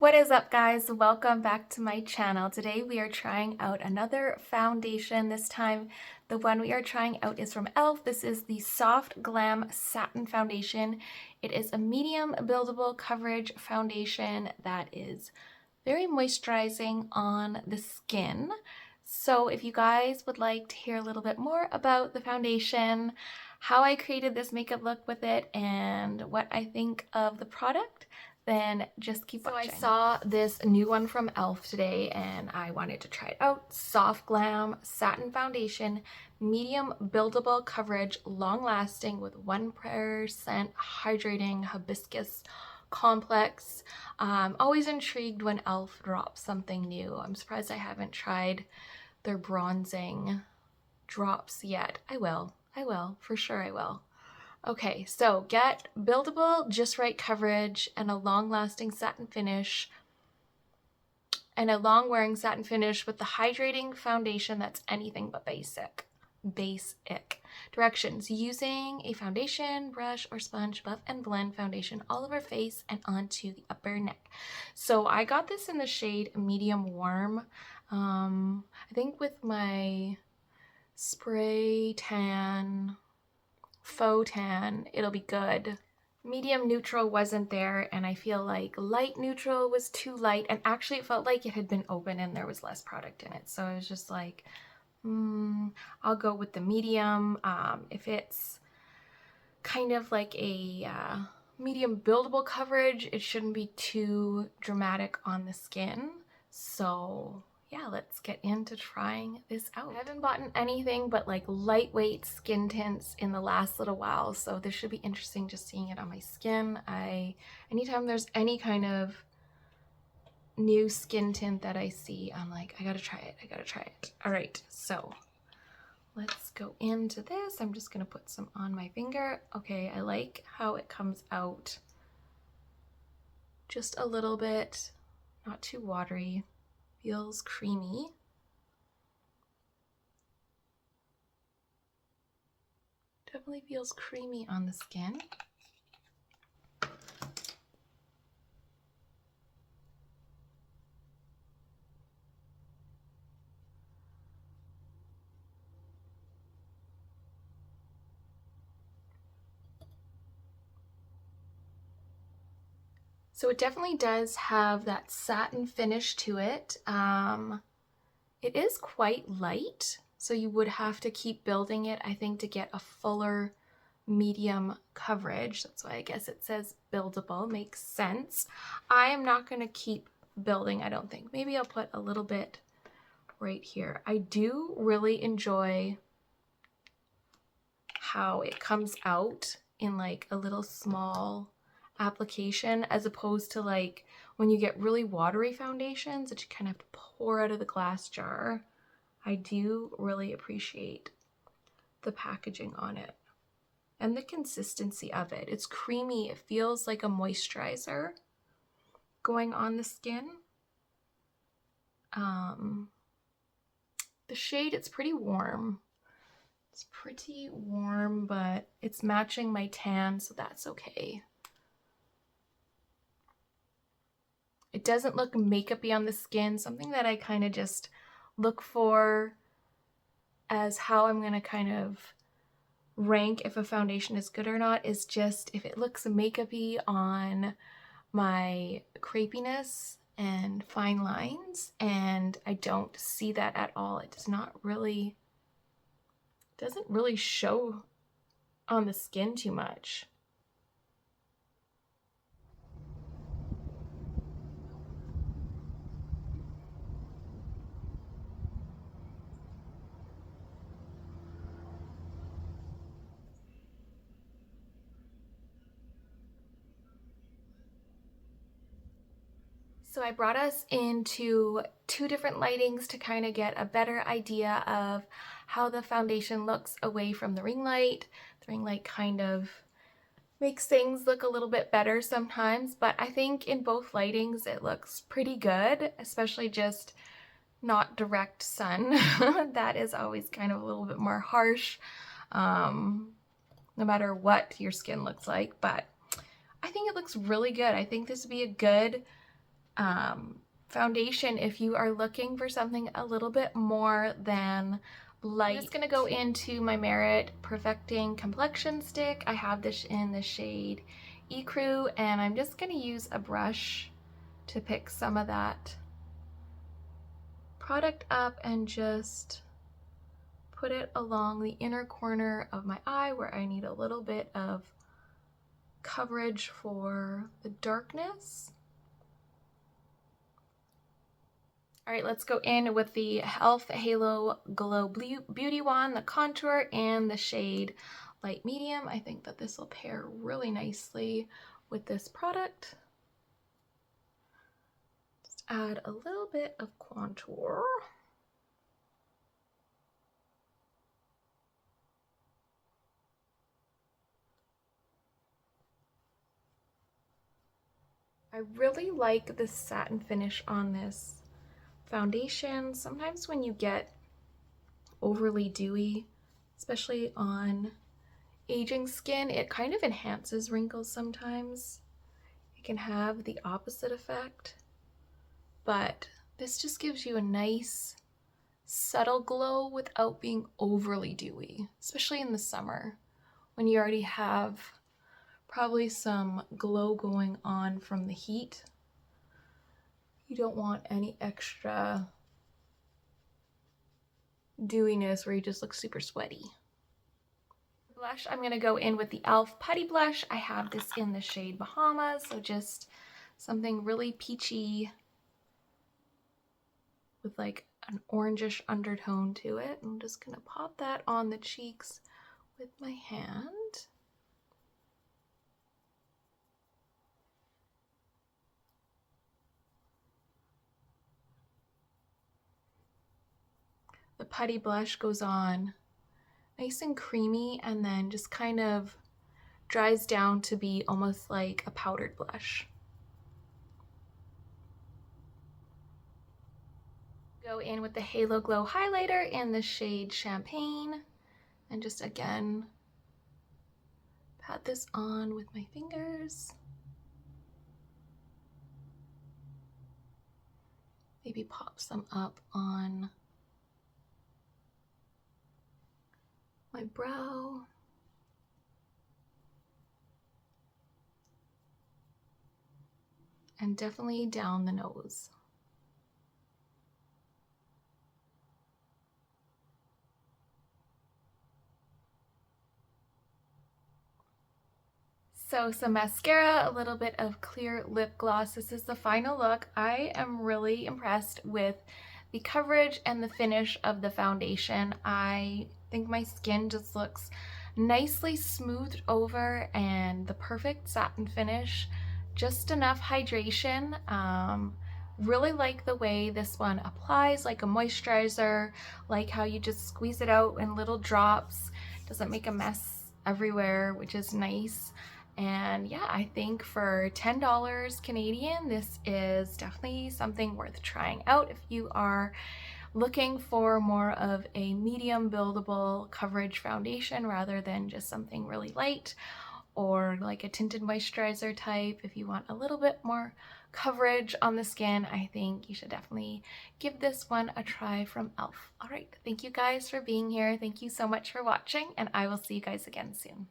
What is up, guys? Welcome back to my channel. Today we are trying out another foundation. This time the one we are trying out is from e.l.f. This is the Soft Glam Satin Foundation. It is a medium buildable coverage foundation that is very moisturizing on the skin. So if you guys would like to hear a little bit more about the foundation, how I created this makeup look with it, and what I think of the product, then just keep watching. So I saw this new one from e.l.f. today and I wanted to try it out. Soft Glam Satin Foundation, medium buildable coverage, long lasting with 1% hydrating hibiscus complex. Always intrigued when e.l.f. drops something new. I'm surprised I haven't tried their bronzing drops yet. I will, for sure I will. Okay, so get buildable, just right coverage and a long-lasting satin finish, and a long-wearing satin finish with the hydrating foundation that's anything but basic. Directions: using a foundation brush or sponge, buff and blend foundation all over face and onto the upper neck. So I got this in the shade medium warm. I think with my spray tan, faux tan, it'll be good. Medium neutral wasn't there, and I feel like light neutral was too light, and actually it felt like it had been opened and there was less product in it. So I was just like, I'll go with the medium. If it's kind of like a medium buildable coverage, it shouldn't be too dramatic on the skin. So yeah, let's get into trying this out. I haven't bought anything but like lightweight skin tints in the last little while, so this should be interesting just seeing it on my skin. Anytime there's any kind of new skin tint that I see, I'm like, I gotta try it. All right, so let's go into this. I'm just gonna put some on my finger. Okay, I like how it comes out just a little bit, not too watery. Feels creamy. Definitely feels creamy on the skin. So it definitely does have that satin finish to it. It is quite light, so you would have to keep building it, I think, to get a fuller medium coverage. That's why I guess it says buildable. Makes sense. I am not going to keep building, I don't think. Maybe I'll put a little bit right here. I do really enjoy how it comes out in like a little small application, as opposed to like when you get really watery foundations that you kind of have to pour out of the glass jar. I do really appreciate the packaging on it and the consistency of it. It's creamy. It feels like a moisturizer going on the skin. The shade, it's pretty warm. It's pretty warm, but it's matching my tan, so that's okay. It doesn't look makeup-y on the skin. Something that I kind of just look for as how I'm going to kind of rank if a foundation is good or not is just if it looks makeup-y on my crepiness and fine lines, and I don't see that at all. It doesn't really show on the skin too much. So I brought us into two different lightings to kind of get a better idea of how the foundation looks away from the ring light. The ring light kind of makes things look a little bit better sometimes, but I think in both lightings it looks pretty good, especially just not direct sun. That is always kind of a little bit more harsh, no matter what your skin looks like, but I think it looks really good. I think this would be a good foundation if you are looking for something a little bit more than light. I'm just gonna go into my Merit Perfecting Complexion Stick. I have this in the shade Ecru, and I'm just gonna use a brush to pick some of that product up and just put it along the inner corner of my eye where I need a little bit of coverage for the darkness. All right, let's go in with the e.l.f. Halo Glow Beauty Wand, the contour, and the shade Light Medium. I think that this will pair really nicely with this product. Just add a little bit of contour. I really like the satin finish on this foundation. Sometimes when you get overly dewy, especially on aging skin, it kind of enhances wrinkles sometimes. It can have the opposite effect, but this just gives you a nice subtle glow without being overly dewy, especially in the summer when you already have probably some glow going on from the heat. You don't want any extra dewiness where you just look super sweaty. Blush, I'm going to go in with the e.l.f. Putty Blush. I have this in the shade Bahamas, so just something really peachy with like an orangish undertone to it. I'm just going to pop that on the cheeks with my hand. The Putty Blush goes on nice and creamy and then just kind of dries down to be almost like a powdered blush. Go in with the Halo Glow highlighter in the shade Champagne and just again pat this on with my fingers. Maybe pop some up on my brow. And definitely down the nose. So some mascara, a little bit of clear lip gloss. This is the final look. I am really impressed with the coverage and the finish of the foundation. I think my skin just looks nicely smoothed over and the perfect satin finish. Just enough hydration. Really like the way this one applies like a moisturizer, like how you just squeeze it out in little drops. Doesn't make a mess everywhere, which is nice. And yeah, I think for $10 Canadian, this is definitely something worth trying out if you are looking for more of a medium buildable coverage foundation rather than just something really light, or like a tinted moisturizer type. If you want a little bit more coverage on the skin, I think you should definitely give this one a try from e.l.f. All right, thank you guys for being here. Thank you so much for watching, and I will see you guys again soon.